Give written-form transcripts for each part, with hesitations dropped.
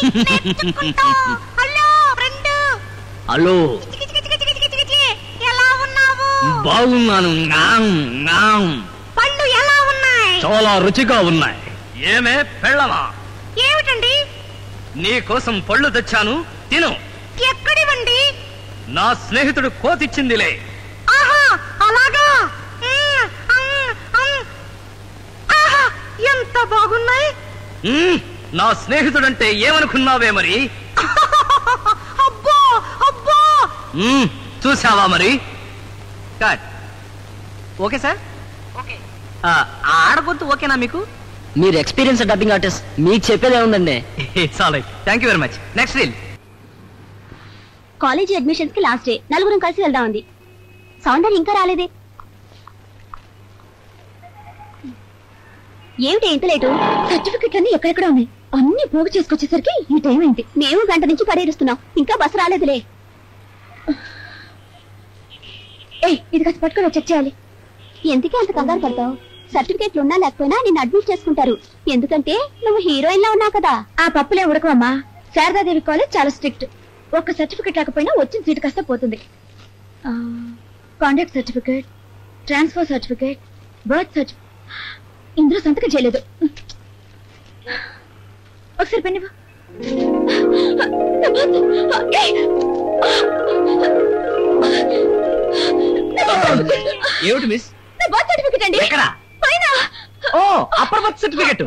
Hello friend. Hello, ఎలా ఉన్నావు? బాగున్నాను. పళ్ళు ఎలా ఉన్నాయి? చాలా రుచిగా ఉన్నాయి. ఏమే పెళ్ళమా? ఏమిటండి? నీ కోసం పళ్ళు తెచ్చాను, తిను. ఎక్కడివండి? నా స్నేహితుడు కోతిచ్చిందిలే. ఆహా, అలాగా. ఆహా, ఎంత బాగున్నాయి. నా స్నేహితుడంటే ఏమనుకున్నావే మరి? అబ్బో అబ్బో. చూసావా మరి? కట్. Okay sir. ఓకే. ఆడగొద్దు ఓకేనా మీకు? మీరు ఎక్స్పీరియన్స్ డబ్బింగ్ ఆర్టిస్ట్, మీకు చెప్పేదే ఉందండి. It's all right. Thank you very much. Next reel. College admissions కి లాస్ట్ డే, నలుగురం కలిసి వెళ్దాం ఉంది. సౌందర్య ఇంకా రాలేదే. ఏమిటి ఇంత లేటు? సర్టిఫికెట్ అన్ని ఎక్కడెక్కడ ఉన్నాయి, అన్ని పోగు చేసుకొచ్చేసరికి ఈ టైం అయింది. మేము గంట నుంచి పడేరుస్తున్నాం, ఇంకా బస్సు రాలేదులే. ఇది కాస్త పట్టుకొని చెక్ చేయాలి. ఎందుకే అంత కంగారు పడతావు? సర్టిఫికెట్లు ఉన్నా లేకపోయినా నిన్ను అడ్మిట్ చేసుకుంటారు. ఎందుకంటే నువ్వు హీరోయిన్ లా ఉన్నావు కదా. ఆ పప్పులే ఉడకవమ్మా. శారదాదేవి కాలేజ్ చాలా స్ట్రిక్ట్. ఒక్క సర్టిఫికెట్ రాకపోయినా వచ్చిన సీటు కాస్త పోతుంది. Contact certificate, transfer certificate, birth certificate ఇందులో సంతకం చేయలేదు. ఒకసారి పెన్నివ్వు. ఏమిటి మిస్? బర్త్ సర్టిఫికెట్ అండి. ఎక్కడ? పైన. ఓ, అప్పర్ బర్త్ సర్టిఫికెట్.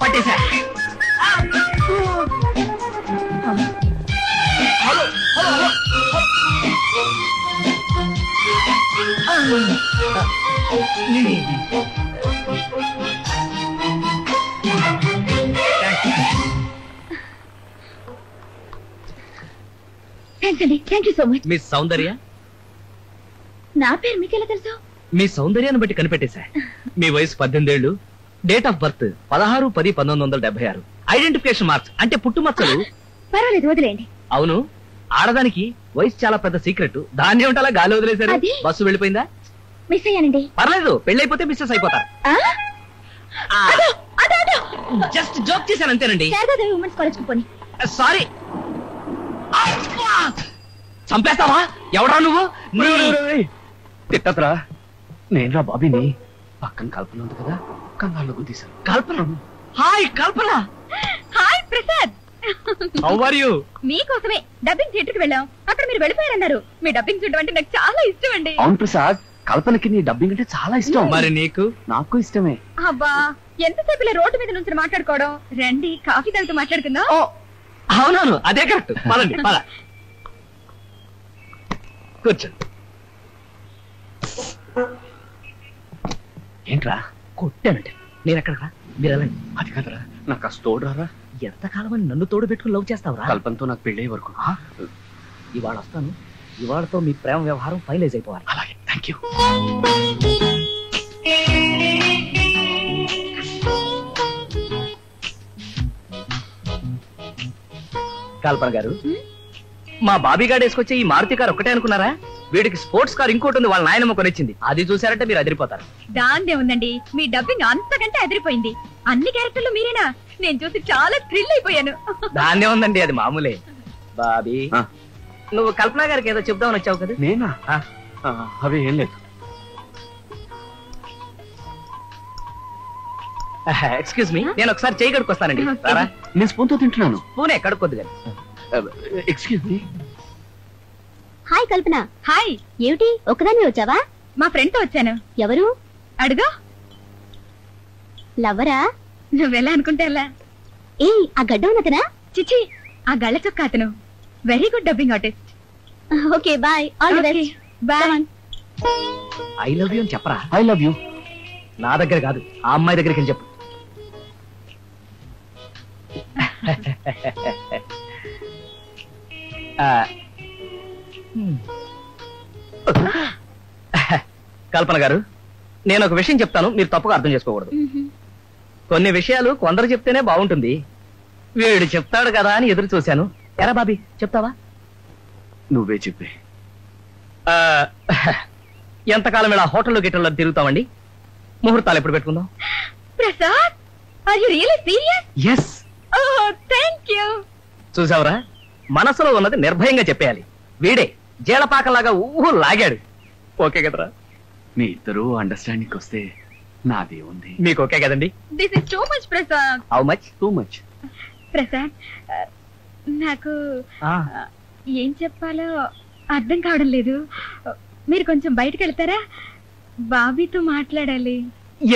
పట్టేశా. హలో హలో థ్యాంక్స్ అండి. Thank you so much. Miss Soundarya? నా పేరు మీకెలా తెలుసు? మీ సౌందర్యాన్ని బట్టి కనిపెట్టేశా. మీ వయసు 18 ఏళ్లు, date of birth 16/10/1976, identification marks అంటే పుట్టుమచ్చలు. పర్వాలేదు, వదిలేండి. అవును, ఆడదానికి వయసు చాలా పెద్ద సీక్రెట్. దాన్ని ఏమిటలా గాలి వదిలేశారు? బస్సు వెళ్ళిపోయిందా? మిస్ అయ్యానండి. పర్లేదు, పెళ్ళైపోతే మిస్సెస్ అయిపోతారు. జస్ట్ జోక్ చేశాను అంతేనండి. శారదాదేవి ఉమెన్స్ కాలేజ్ కు పోనీ. సారీ. చంపేస్తావా? ఎవడా నువ్వు? తిట్టద్రా, నేనురా బాబీని. పక్కన కల్పన ఉంది కదా, కంగారులో గుద్దీశాను. Kalpana? Hi Kalpana. Hi Prasad. How are you? మీకోసమే డబ్బింగ్ థియేటర్ కి వెళ్ళాం. అక్కడ మీరు వెళ్ళిపోయారన్నారు. మీ డబ్బింగ్ చూడడం అంటే నాకు చాలా ఇష్టం అండి. అవును ప్రసాద్, కల్పనకి నీ డబ్బింగ్ అంటే చాలా ఇష్టం. మరి నీకు? నాకు ఇష్టమే. అబ్బా, ఎంతసేపు ఇలా రోడ్డు మీద నుంచి మాట్లాడుకోవడం. రండి, కాఫీ తాగుతూ మాట్లాడుకుందాం. అవునవును, అదే కరెక్ట్. పదండి, పద. కూర్చో. ఏంట్రా? కొట్టానంటే నేను ఎక్కడరా? మీరు వెళ్ళండి. అది కదరా, నాకు ఆ తోడు రారా. ఎంతకాలం అని నన్ను తోడు పెట్టుకుని లవ్ చేస్తావురా? కల్పనతో నాకు పెళ్ళే వరకు. ఇవాళ వస్తాను. ఇవాళతో మీ ప్రేమ వ్యవహారం ఫైనలైజ్ అయిపోవాలి. అలాగే, థ్యాంక్ యూ. కల్పన గారు, మా బాబీ గారు వేసుకొచ్చే ఈ మారుతి కారు ఒక్కటే అనుకున్నారా? వీడికి స్పోర్ట్స్ కార్ ఇంకోటి ఉంది, వాళ్ళ నాయనమ్మ కొనిచ్చింది. అది చూసారంటే మీరు అదిరిపోతారు. దాందే ఉందండి, మీ డబ్బింగ్ అంతకంటే అదిరిపోయింది. అన్ని క్యారెక్టర్లు మీరేనా? నేను చూసి చాలా థ్రిల్ అయిపోయాను. దాన్నే ఉందండి, అది మామూలే. బాబీ, నువ్వు కల్పన గారికి ఏదో చెప్దామని వచ్చావు కదా? నేనా? అవి ఏం లేదు. ఎక్స్క్యూజ్ మీ, నేను ఒకసారి చేయి కడుక్కొస్తానండి. నేను స్పూన్ తో తింటున్నాను. స్పూనే కడుక్కొద్దు కానీ. Excuse me. Hi Kalpana. Hi. ఏమిటి ఒక్కదాన్ని వచ్చావా? మా ఫ్రెండ్ తో వచ్చాను. ఎవరు? అడుగు. లవ్వరా? నువ్వెలా అనుకుంటే ఎలా. ఏ, ఆ గడ్డ ఉన్నతనా? చిచి, ఆ గళ్ళ చొక్క అతను. Very good dubbing artist. Okay, bye. All the best. Bye. I love you అని చెప్పరా? I love you. నా దగ్గర కాదు, ఆ అమ్మాయి దగ్గరికి అని చెప్పు. కల్పన గారు, నేను ఒక విషయం చెప్తాను, మీరు తప్పుగా అర్థం చేసుకోకూడదు. కొన్ని విషయాలు కొందరు చెప్తేనే బాగుంటుంది. వీడు చెప్తాడు కదా అని ఎదురు చూశాను. ఎరా బాబీ, చెప్తావా? నువ్వే చెప్పే. ఎంతకాలం ఇలా హోటల్లో గిట్టల్లో తిరుగుతామండి? ముహూర్తాలు ఎప్పుడు పెట్టుకుందాం? Prasad, are you really serious? Yes. Oh, thank you. చూసావరా, మనసులో ఉన్నది నిర్భయంగా చెప్పేయాలి. వీడే జీలపాకలాగా ఊహు లాగాడు. ఓకే కదరా? మీ ఇద్దరు అండర్స్టాండింగ్ వస్తే నాదే ఉంది. మీకు ఓకే కదండి? This is too much Prasad. How much? Too much. Prasad, నాకు ఏం చెప్పాలో అర్థం కావడం లేదు. మీరు కొంచెం బయటకు వెళ్తారా? బాబీతో మాట్లాడాలి.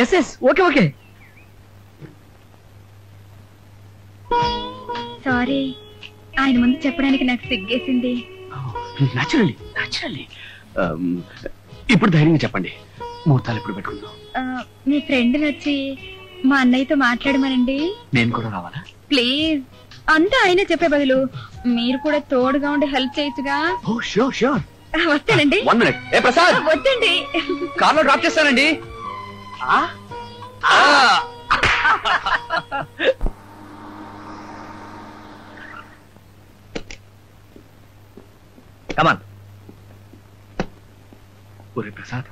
Yes yes, okay okay. Sorry, ఆయన ముందు చెప్పడానికి నాకు సిగ్గేసింది. న్యాచురల్లీ. ఇప్పుడు ధైర్యంగా చెప్పండి, ముహూర్తాలు ఎప్పుడు పెట్టుకుందాం? మీ ఫ్రెండ్ వచ్చి మా అన్నయ్యతో మాట్లాడమనండి. నేను కూడా రావాలా? ప్లీజ్. అంతా ఆయన చెప్పే బదులు మీరు కూడా తోడుగా ఉండి హెల్ప్ చేయొచ్చుగా. ఓ ష్యూర్ ష్యూర్. వస్తానండి. 1 minute. ఏ ప్రసాద్, వద్దండి. కార్లో డ్రాప్ చేస్తానండి. కమాన్. ఒరే ప్రసాద్,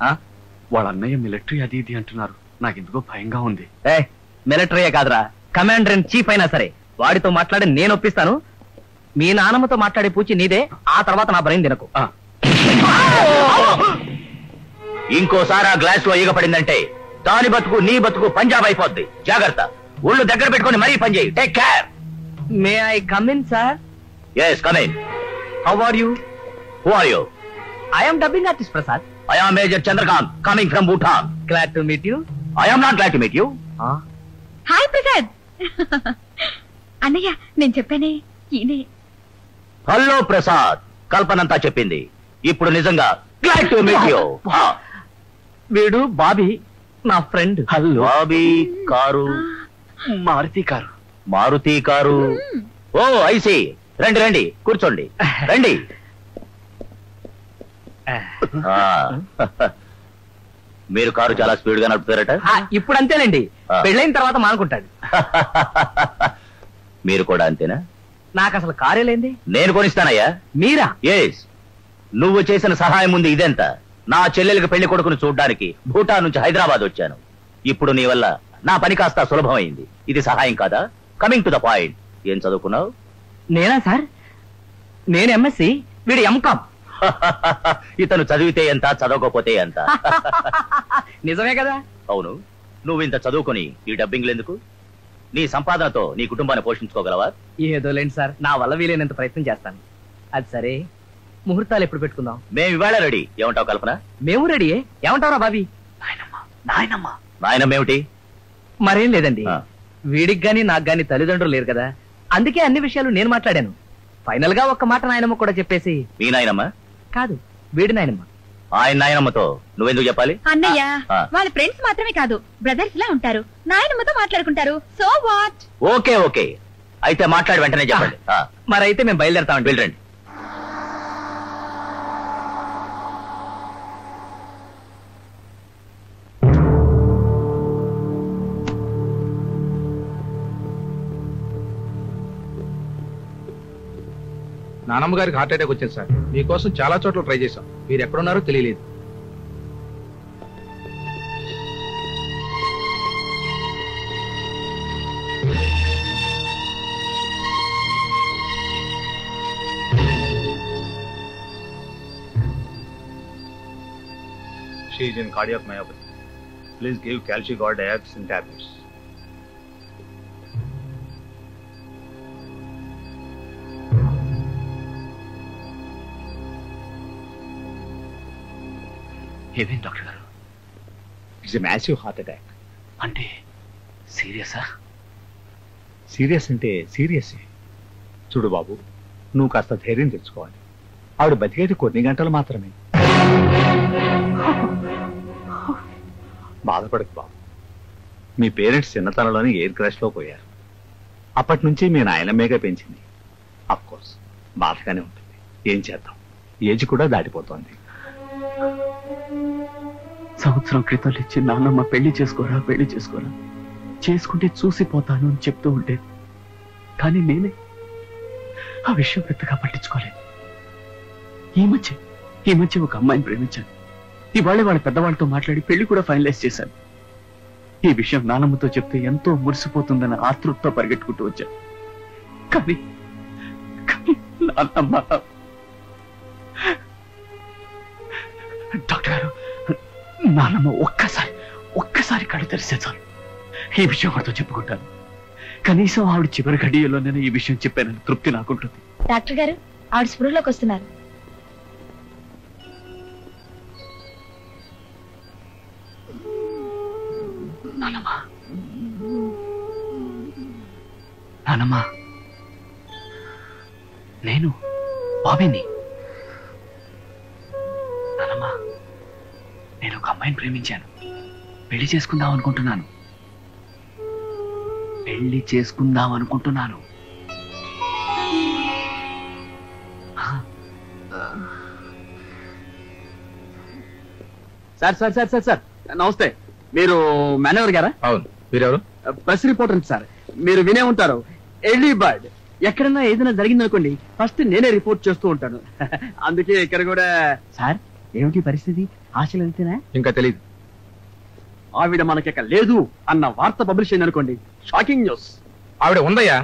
వాళ్ళ అన్నయ్య మిలిటరీ అది ఇది అంటున్నారు. నాకు ఎందుకో భయంగా ఉంది. మిలిటరీయే కాదురా, కమాండర్ ఇన్ చీఫ్ అయినా సరే వాడితో మాట్లాడి నేను ఒప్పిస్తాను. మీ నాన్నమ్మతో మాట్లాడే పూచి నీదే. ఆ తర్వాత నా బ్రెయిన్ తినకు. ఇంకోసారి ఆ గ్లాస్ లో ఈగ పడిందంటే దాని బతుకు నీ బతుకు పంజాబ్ అయిపోద్ది. జాగ్రత్త. ఒళ్ళు దగ్గర పెట్టుకుని మరీ పని చేయి. Take care. May I come in sir? Yes, come in. How are you? Who are you? I am dubbing artist Prasad. I am major Chandrakant, coming from Bhutan. Glad to meet you. I am not glad to meet you. Hi Prasad. అన్నయ్య, నేను చెప్పానే ఈయనే. Hello Prasad, కల్పనంతా చెప్పింది. ఇప్పుడు నిజంగా glad to meet you. వీడు బాబీ, నా friend. Hello. Bobby car, Maruti car. Maruti car. Oh I see. రండి రండి, కూర్చోండి. రండి. మీరు కారు చాలా స్పీడ్ గా నడుపుతారట. ఇప్పుడు అంతేనండి, పెళ్ళైన తర్వాత మానుకుంటాడు. మీరు కూడా అంతేనా? నాకు అసలు కారే లేంది. నేను కొనిస్తానయ్యా. మీరా? ఎస్. నువ్వు చేసిన సహాయం ఉంది ఇదెంత. నా చెల్లెలికి పెళ్లి కొడుకును చూడ్డానికి భూటాన్ నుంచి హైదరాబాద్ వచ్చాను. ఇప్పుడు నీ వల్ల నా పని కాస్త సులభమైంది. ఇది సహాయం కాదా? Coming to the point. ఏం చదువుకున్నావు? నేనా సార్? నేను ఎంఎస్సి, వీడు ఎంకామ్. ఇతను చదివితే ఎంత, చదవకపోతే ఎంత. నిజమే కదా? అవును. నువ్వు ఇంత చదువుకుని ఈ డబ్బింగ్లు ఎందుకు? నీ సంపాదనతో నీ కుటుంబాన్ని పోషించుకోగలవా? ఏదో లేండి సార్, నా వల్ల వీలైనంత ప్రయత్నం చేస్తాను. అది సరే, ముహూర్తాలు ఎప్పుడు పెట్టుకుందాం? మేము ఇవాళ రెడీ. ఏమంటావు కల్పన? మేము రెడీ. ఏమంటావురా బాబీ? నాయనమ్మేమిటి? మరేం లేదండి, వీడికి గాని నాకు గాని తల్లిదండ్రులు లేరు కదా, అందుకే అన్ని విషయాలు నేను మాట్లాడాను. ఫైనల్ గా ఒక్క మాట నాయనమ్మ కూడా చెప్పేసి. మీ నాయనమ్మ కాదు, వీడి నాయనమ్మ. ఆయన నాయనమ్మతో నువ్వెందుకు చెప్పాలి? అన్నయ్య, వాళ్ళ ఫ్రెండ్స్ మాత్రమే కాదు, బ్రదర్స్ లా ఉంటారు. నాయనమ్మతో మాట్లాడుకుంటారు. So what? ఓకే ఓకే, అయితే మాట్లాడి వెంటనే చెప్పండి. మరైతే మేము బయలుదేరతామండి. వెళ్ళండి. నానమ్మ గారికి హార్ట్ అటాక్ వచ్చింది సార్. మీకోసం చాలా చోట్ల ట్రై చేశాం, మీరు ఎక్కడున్నారో తెలియలేదు. She is in cardiac myopathy. Please give Calcigard diaxin tablets. ఏమేం డాక్టర్ గారు? It's a massive heart attack. అంటే సీరియసా? సీరియస్ అంటే సీరియస్. చూడు బాబు, నువ్వు కాస్త ధైర్యం తెచ్చుకోవాలి. ఆవిడ బతికేది కొన్ని గంటలు మాత్రమే. బాధపడకు బాబు. మీ పేరెంట్స్ చిన్నతనంలోనే ఎయిర్ క్రాష్ లో పోయారు. అప్పటి నుంచి మీ నాయనమ్మేగా పెంచింది. అఫ్ కోర్స్ బాధగానే ఉంటుంది. ఏం చేద్దాం, ఏజ్ కూడా దాటిపోతోంది. సంవత్సరం క్రితం ఇచ్చి నాన్నమ్మ పెళ్లి చేసుకోరా చేసుకుంటే చూసిపోతాను అని చెప్తూ ఉండేది. కానీ నేనే ఆ విషయం పెద్దగా పట్టించుకోలేదు. ఈ మధ్య ఒక అమ్మాయిని ప్రేమించాను. ఇవాళ వాళ్ళ పెద్దవాళ్ళతో మాట్లాడి పెళ్లి కూడా ఫైనలైజ్ చేశాను. ఈ విషయం నాన్నమ్మతో చెప్తే ఎంతో మురిసిపోతుందన్న ఆతృతతో పరిగెట్టుకుంటూ వచ్చాను. కానీ నాన్నమ్మ, డాక్టర్ గారు, నాన్నమ్మ ఒక్కసారి కళ్ళు తెరిస్తే చాలు ఈ విషయం వాడితో చెప్పుకుంటాను. కనీసం ఆవిడ చివరి గడియలో నేను ఈ విషయం చెప్పానని తృప్తి నాకుంటుంది. డాక్టర్ గారు, ఆవిడ స్పృహలోకి వస్తున్నారు. నాన్నమ్మా, నేను బాబీని. నాన్నమ్మా, నేను ఒక అమ్మాయిని ప్రేమించాను. పెళ్లి చేసుకుందాం అనుకుంటున్నాను. సార్ నమస్తే. మీరు మేనేజర్ గారా? అవును. మీరెవరు? Press reporter sir. మీరు వినే ఉంటారు, ఎర్లీ బర్డ్. ఎక్కడన్నా ఏదైనా జరిగిందనుకోండి ఫస్ట్ నేనే రిపోర్ట్ చేస్తూ ఉంటాను. అందుకే ఇక్కడ కూడా. సార్, ఏమిటి పరిస్థితి? ఆశలు వెళ్తేనా? ఇంకా తెలియదు. ఆవిడ మనకిక లేదు అన్న వార్త పబ్లిష్ అయింది అనుకోండి, షాకింగ్ న్యూస్. ఆవిడ ఉందయ్యా.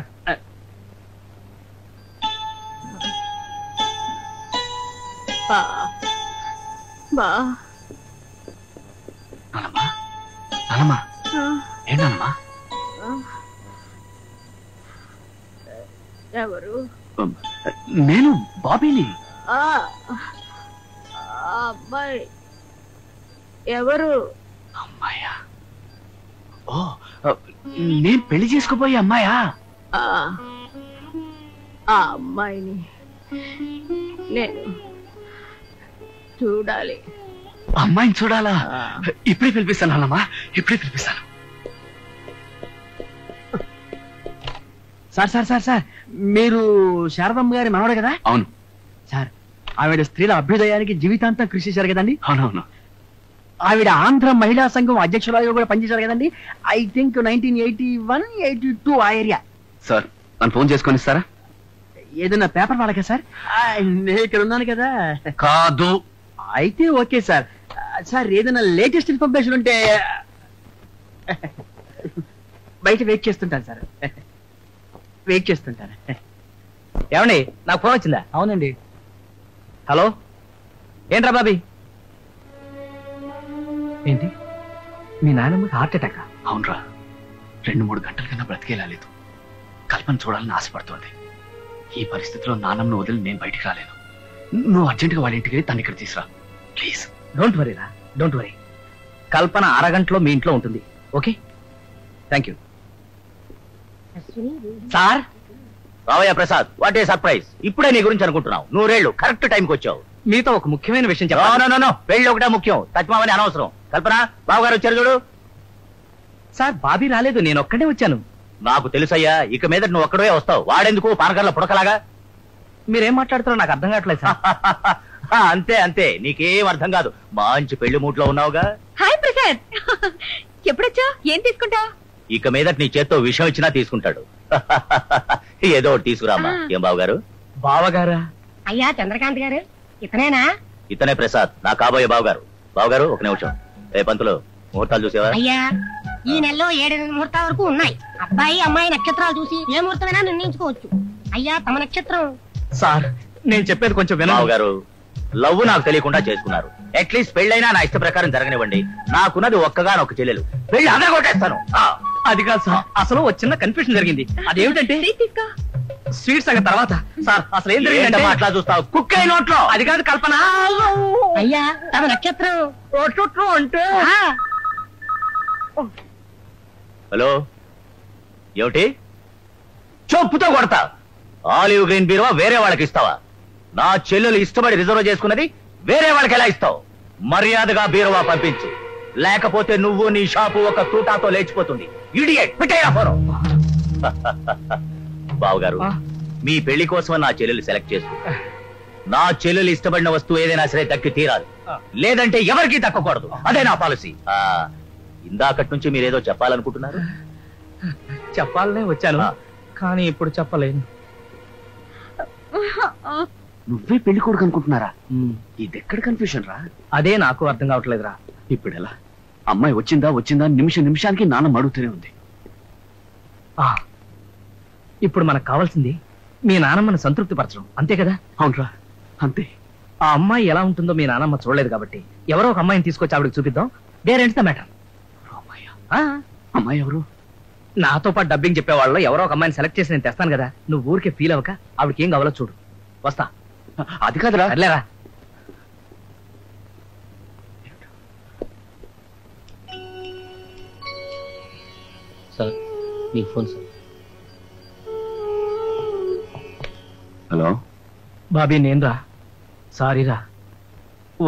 ఏంటమ్మా? ఎవరు? నేను బాబీని. అబ్బాయి ఎవరు? అమ్మాయా? ఓ, నేను పెళ్లి చేసుకోబోయే అమ్మాయా? ఆ అమ్మాయిని నేను చూడాలి. అమ్మాయిని చూడాలా? ఇప్పుడే పిలిపిస్తాను అన్నమ్మా, ఇప్పుడే పిలిపిస్తాను. సార్, మీరు శారదమ్మ గారి మనవడు కదా? అవును సార్, ఆవిడ స్త్రీల అభ్యుదయానికి జీవితాంతం కృషి చేశారు కదండి? అవునవును. ఆవిడ ఆంధ్ర మహిళా సంఘం అధ్యక్షురాలుగా కూడా పనిచేశారు కదండి? ఐ థింక్ 1981-82 ఆ ఏరియా. సార్, నన్ను ఫోన్ చేసుకొని ఇస్తారా? ఏదైనా పేపర్ వాళ్ళకా సార్? నేను ఇక్కడ ఉన్నాను కదా. కాదు. అయితే ఓకే సార్. సార్, ఏదైనా లేటెస్ట్ ఇన్ఫర్మేషన్ ఉంటే బయట వెయిట్ చేస్తుంటాను సార్. ఏమండి, నాకు ఫోన్ వచ్చిందా? అవునండి. హలో, ఏంట్రా బాబీ? ఏంటి, మీ నాయనమ్మకి హార్ట్ అటాక్? అవునరా, 2-3 గంటల కన్నా బ్రతికేలా లేదు. కల్పన చూడాలని ఆశపడుతోంది. ఈ పరిస్థితిలో నాన్నమ్మను వదిలి నేను బయటికి రాలేను. నువ్వు అర్జెంటుగా వాళ్ళ ఇంటికి వెళ్ళి తను ఇక్కడ తీసురా ప్లీజ్. డోంట్ వరీ రా, డోంట్ వరీ. కల్పన అరగంటలో మీ ఇంట్లో ఉంటుంది. Okay, thank you. సార్, రావయ్య ప్రసాద్, వాట్ ఏ సర్ప్రైజ్. ఇప్పుడే నీ గురించి అనుకుంటున్నావు. 100 ఏళ్ళు కరెక్ట్ టైంకి వచ్చావు. మీతో ఒక ముఖ్యమైన విషయం చెప్పాలి. నో, పెళ్లి ఒకటే ముఖ్యం, తత్మావని అనవసరం. కల్పన, బాబు గారు వచ్చారు చూడు. సార్, బాబీ రాలేదు, నేను ఒక్కడే వచ్చాను. నాకు తెలుసయ్యా, ఇక మీద నువ్వు ఒక్కడే వస్తావు. వాడెందుకు పానకర్ల పుడకలాగా? మీరేం మాట్లాడుతారో నాకు అర్థం కావట్లేదు సార్. అంతే, నీకేం అర్థం కాదు. మంచి పెళ్లి మూడ్ లో ఉన్నావుగా. హాయ్ ప్రసాద్, ఎప్పుడొచ్చా? ఏం తీసుకుంటావు? ఇక మీద నీ చేత్తో విషయం ఇచ్చినా తీసుకుంటాడు. ఏదో ఒకటి తీసుకురామ్మా. ఏం బావగారు? బావగారా? అయ్యా చంద్రకాంత్ గారు, ఇతనేనా? ఇతనే ప్రసాద్, నా కాబోయే బావగారు. బావగారు, ఒక నిమిషం. ఏ పంతులు, ముహూర్తాలు చూసేవా? అయ్యా, ఈ నెలలో 7 ముహూర్తాల వరకు ఉన్నాయి. అబ్బాయి అమ్మాయి నక్షత్రాలు చూసి ఏ ముహూర్తమైనా నిర్ణయించుకోవచ్చు. అయ్యా, తమ నక్షత్రం. సార్, నేను చెప్పేది కొంచెం వినండి. బావగారు, లవ్ నాకు తెలియకుండా చేసుకున్నారు. అట్లీస్ట్ పెళ్ళైనా నా ఇష్ట ప్రకారం జరగనివ్వండి. నాకున్నది ఒక్కగానొక్క చెల్లెలు. పెళ్లి అందరూ కొట్టేస్తాను. అది కాదు సార్, అసలు ఒక చిన్న కన్ఫ్యూషన్ జరిగింది. అదేమిటంటే స్వీట్స్ అన్న తర్వాత సార్, అసలు ఏం జరిగిందంటే అట్లా చూస్తావు, కుక్క నోట్లో. అది కాదు కల్పన. అయ్యా, తమ నక్షత్రం అంటే హలో, ఏమిటి? చొప్పుతో కొడతా. ఆలివ్ గ్రీన్ బీరువా వేరే వాళ్ళకి ఇస్తావా? నా చెల్లెలు ఇష్టపడి రిజర్వ్ చేసుకున్నది వేరే వాళ్ళకి ఎలా ఇస్తావు? మర్యాదగా బీరువా పంపించు, లేకపోతే నువ్వు నీ షాపు ఒక తూటాతో లేచిపోతుంది. Idiot, పెట్టేయరా phone. బావగారు, మీ పెళ్లి కోసం నా చెల్లెలు సెలెక్ట్ చేసుకుంటా. నా చెల్లెలు ఇష్టపడిన వస్తువు ఏదైనా సరే దక్కి తీరాలి, లేదంటే ఎవరికీ దక్కకూడదు. అదే నా పాలసీ. ఇందాకటి నుంచి మీరేదో చెప్పాలనుకుంటున్నారు. చెప్పాలనే వచ్చాను, కానీ ఇప్పుడు చెప్పలేను. నువ్వే పెళ్లి కొడుకు అనుకుంటున్నారా? ఇది ఎక్కడ కన్ఫ్యూషన్ రా? అదే నాకు అర్థం కావట్లేదురా. ఇప్పుడు ఎలా? అమ్మాయి వచ్చిందా నిమిషానికి నాన్నమ్మ అడుగుతూనే ఉంది. ఇప్పుడు మనకు కావాల్సింది మీ నానమ్మని సంతృప్తి పరచడం, అంతే కదా? అవునరా, అంతే. ఆ అమ్మాయి ఎలా ఉంటుందో మీ నానమ్మ చూడలేదు కాబట్టి ఎవరో ఒక అమ్మాయిని తీసుకొచ్చి ఆవిడకి చూపిద్దాం. There ends the matter. అమ్మాయి ఎవరు? నాతో పాటు డబ్బింగ్ చెప్పేవాళ్ళు ఎవరో ఒక అమ్మాయిని సెలెక్ట్ చేసి నేను తెస్తాను కదా. నువ్వు ఊరికే ఫీల్ అవ్వక ఆవిడకి ఏం కావాలో చూడు. వస్తా. అది కాదురా. అర్లేరా. సార్ మీ ఫోన్ సార్. హలో బాబీ, నేనురా. సారీరా,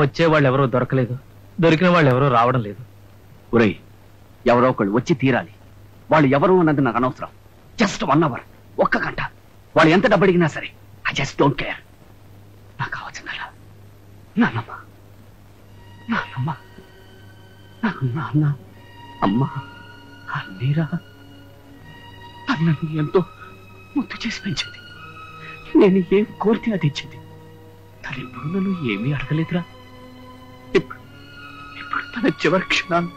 వచ్చేవాళ్ళు ఎవరో దొరకలేదు, దొరికిన వాళ్ళు ఎవరో రావడం లేదు. ఒరేయ్, ఎవరో ఒకళ్ళు వచ్చి తీరాలి. వాళ్ళు ఎవరు అన్నది నాకు అనవసరం. జస్ట్ 1 hour, 1 గంట. వాళ్ళు ఎంత డబ్బు అడిగినా సరే, ఐ జస్ట్ డోంట్ కేర్. నాకు కావాల్సిందల్లా నాన్నమ్మ, నాన్నమ్మ, నాన్న, అమ్మ, మీరా. నన్ను ఎంతో ముద్దు చేసి పెంచింది. నేను ఏం కోరితే అది ఇచ్చింది. తను ఎప్పుడు నన్ను ఏమీ అడగలేదురా. ఇప్పుడు తన చివరి క్షణాలు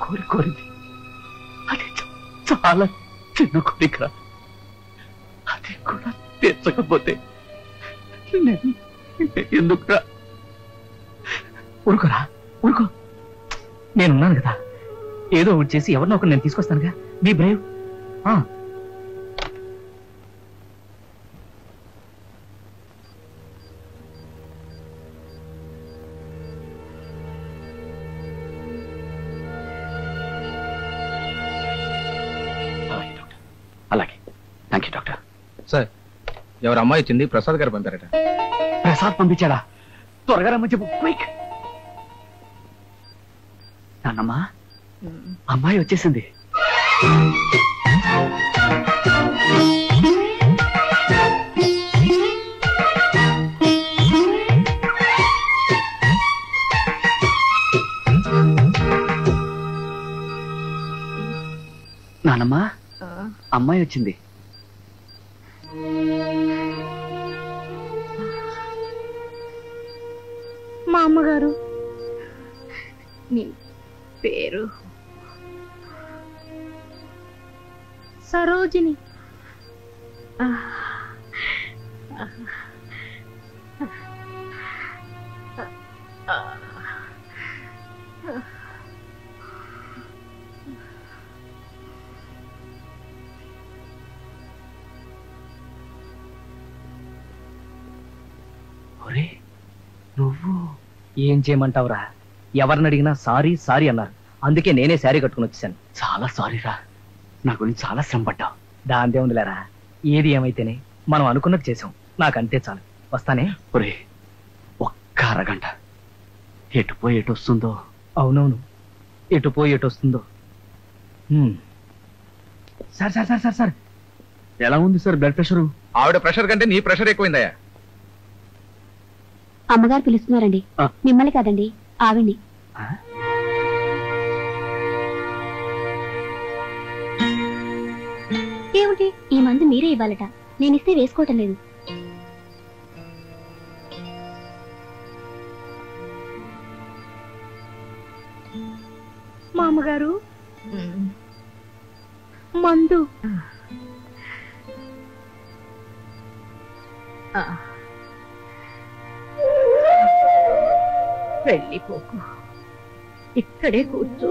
కోరింది. అది చాలా చిన్న కోరికరా. అది కూడా తీర్చకపోతే నేను ఎందుకురా? ఊరుకోరా, ఊరుకో. నేనున్నాను కదా, ఏదో ఒకటి చేసి ఎవరినో ఒకరు నేను తీసుకొస్తానుగా. Be brave. అలాగే, థ్యాంక్ యూ డాక్టర్. సార్, ఎవరు అమ్మాయి వచ్చింది? ప్రసాద్ గారు పంపారట. ప్రసాద్ పంపించాడా? త్వరగా రమ్మని చెప్పు, క్విక్. నాన్నమ్మా, అమ్మాయి వచ్చేసింది. నాన్నమ్మా, అమ్మాయి వచ్చింది. మా అమ్మగారు. నీ పేరు? సరోజిని. నువ్వు ఏం చేయమంటావురా? ఎవరిని అడిగినా సారీ సారీ అన్నారు. అందుకే నేనే శారీ కట్టుకుని వచ్చాను. చాలా సారీరా, నా గురించి చాలా శ్రమ పడ్డావు. దాందే ఉందిలేరా. ఏది ఏమైతేనే మనం అనుకున్నది చేసాం. నాకంతే చాలు. వస్తానే. ఒరే, ఒక్క అరగంట. ఎటు పోయి ఎటు వస్తుందో. అవునవును, ఎటు పోయి ఎటు వస్తుందో. Sir sir sir sir sir ఎలా ఉంది సార్ బ్లడ్ ప్రెషరు? ఆవిడ ప్రెషర్ కంటే నీ ప్రెషర్ ఎక్కువైందయ్యా. అమ్మగారు పిలుస్తున్నారండి. మిమ్మల్ని కాదండి, ఆవిడ్ని. ఏమిటి? ఈ మందు మీరే ఇవ్వాలట. నేనిస్తే వేసుకోవటం లేదు. మా అమ్మగారు మందు. వెళ్ళిపోకు, ఇక్కడే కూర్చో.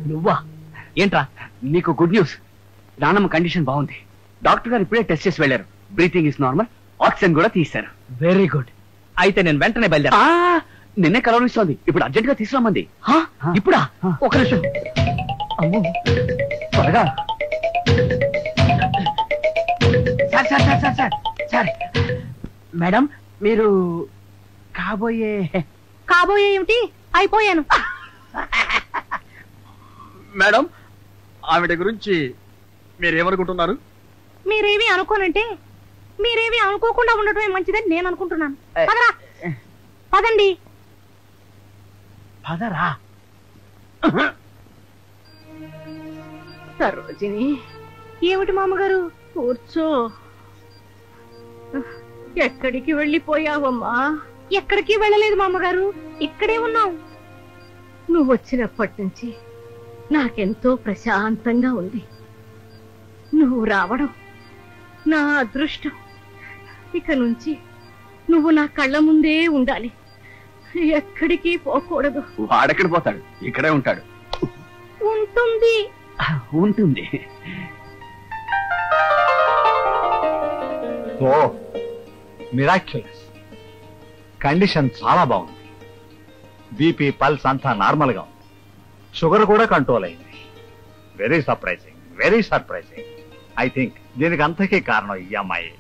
నువ్వా? ఏంట్రా? నీకు గుడ్ న్యూస్. నానమ్మ కండిషన్ బాగుంది. డాక్టర్ గారు ఇప్పుడే టెస్ట్ చేసి వెళ్ళారు. బ్రీతింగ్ ఇస్ నార్మల్, ఆక్సిజన్ కూడా తీశారు. Very good. అయితే నేను వెంటనే బయలుదేరా. నిన్నే కలవరిస్తోంది. ఇప్పుడు అర్జెంట్ గా తీసుకురామంది. ఇప్పుడా? ఒక నిమిషం. అమ్మో, త్వరగా. Sir sir sir sir sir sir madam మీరు కాబోయే ఏమిటి? అయిపోయాను. మేడం ఆవిడ గురించి మీరేమనుకుంటున్నారు? మీరేమి అనుకోనంటే మీరేమి అనుకోకుండా ఉండటమే మంచిదని నేను అనుకుంటున్నాను. పదరా, పదండి. పదరా. సరోజిని, ఏమిటి మామగారు? కూర్చో. ఎక్కడికి వెళ్ళిపోయావమ్మా? ఎక్కడికి వెళ్ళలేదు మామగారు, ఇక్కడే ఉన్నావు. నువ్వు వచ్చినప్పటి నుంచి నాకెంతో ప్రశాంతంగా ఉంది. నువ్వు రావడం నా అదృష్టం. ఇక నుంచి నువ్వు నా కళ్ళ ముందే ఉండాలి, ఎక్కడికి పోకూడదు. వాడెక్కడ పోతాడు? ఇక్కడే ఉంటాడు. ఉంటుంది ఉంటుంది. ఓ మిరాక్యులస్. కండిషన్ చాలా బాగుంది. బీపీ, పల్స్ అంతా నార్మల్ గా ఉంది. షుగర్ కూడా కంట్రోల్ అయింది. Very surprising, very surprising. I think దీనికి అంతకీ కారణం ఈ అమ్మాయి.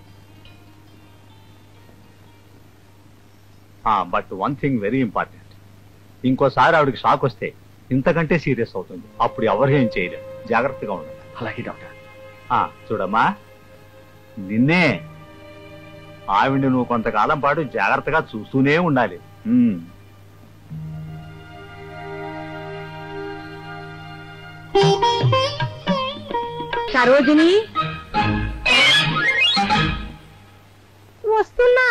But one thing very important, ఇంకోసారి ఆవిడకి షాక్ వస్తే ఇంతకంటే సీరియస్ అవుతుంది. అప్పుడు ఎవరు ఏం చేయలేరు. జాగ్రత్తగా ఉండాలి. అలాగే డాక్టర్. చూడమ్మా, నిన్నే ఆవిడ్ని నువ్వు కొంతకాలం పాటు జాగ్రత్తగా చూస్తూనే ఉండాలి. సరోజిని, వస్తున్నా.